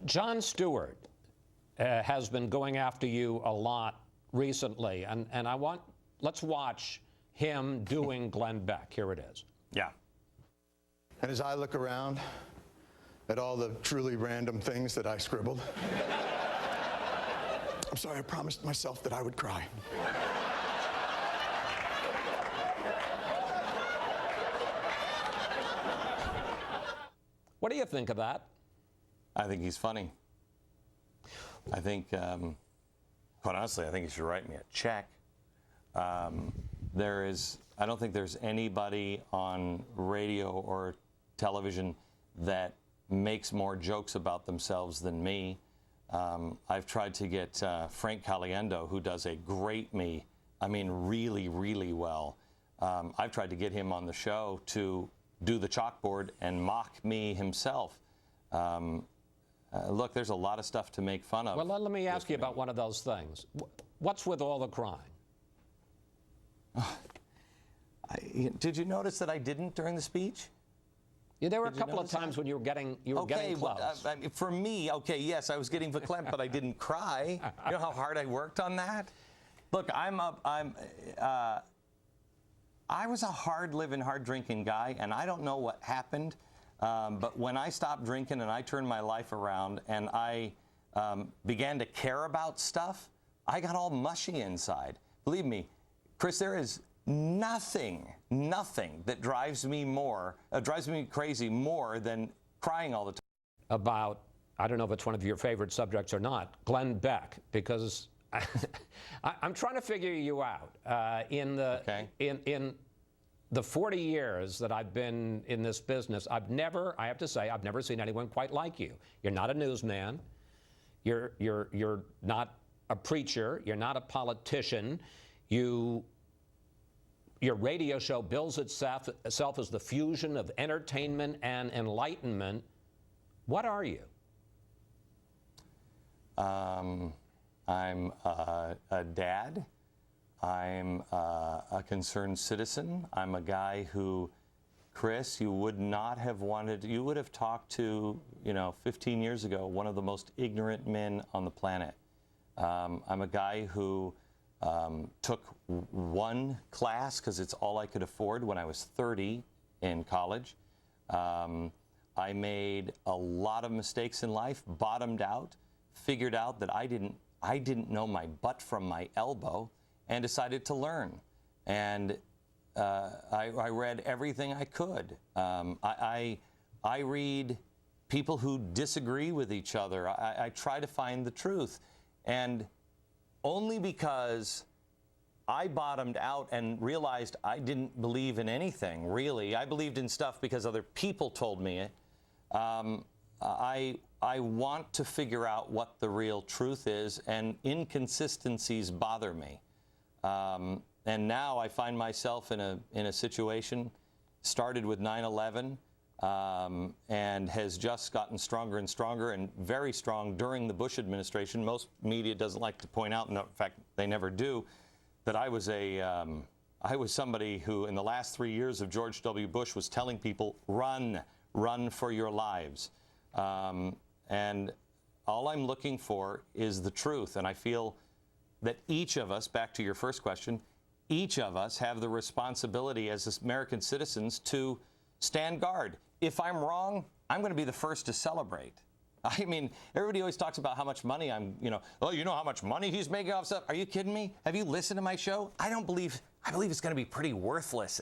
Jon Stewart has been going after you a lot recently, and let's watch him doing Glenn Beck. Here it is. Yeah. And as I look around at all the truly random things that I scribbled, I'm sorry, I promised myself that I would cry. What do you think of that? I think he's funny. I think, quite honestly, I think he should write me a check. I don't think there's anybody on radio or television that makes more jokes about themselves than me. I've tried to get Frank Caliendo, who does a great me, I mean really, really well. I've tried to get him on the show to do the chalkboard and mock me himself. Look, there's a lot of stuff to make fun of. Well, let me ask you about one of those things. What's with all the crying? Did you notice that I didn't during the speech? Yeah, there were a couple of times when you were getting close. Well, for me, okay, yes, I was getting verklempt, but I didn't cry. You know how hard I worked on that? Look, I was a hard-living, hard-drinking guy, and I don't know what happened, but when I stopped drinking and I turned my life around and I began to care about stuff, I got all mushy inside. Believe me, Chris, there is nothing that drives me crazy more than crying all the time. About, I don't know if it's one of your favorite subjects or not, Glenn Beck, because I'm trying to figure you out. In the 40 years that I've been in this business, I have to say, I've never seen anyone quite like you. You're not a newsman. You're not a preacher. You're not a politician. Your radio show bills itself as the fusion of entertainment and enlightenment. What are you? I'm a dad. I'm a concerned citizen. I'm a guy who, Chris, you would have talked to, 15 years ago, one of the most ignorant men on the planet. I'm a guy who took one class because it's all I could afford when I was 30 in college. I made a lot of mistakes in life, bottomed out, figured out that I didn't know my butt from my elbow, and decided to learn. And I read everything I could. I read people who disagree with each other. I try to find the truth. And only because I bottomed out and realized I didn't believe in anything, really. I believed in stuff because other people told me it. I want to figure out what the real truth is, and inconsistencies bother me. And now I find myself in a situation, started with 9/11, and has just gotten stronger and stronger, and very strong during the Bush administration. Most media doesn't like to point out, in fact, they never do, that I was somebody who, in the last 3 years of George W. Bush, was telling people, run for your lives. And all I'm looking for is the truth. And I feel that each of us, back to your first question, each of us have the responsibility as American citizens to stand guard. If I'm wrong, I'm going to be the first to celebrate. I mean, everybody always talks about how much money oh, you know how much money he's making off stuff? Are you kidding me? Have you listened to my show? I believe it's going to be pretty worthless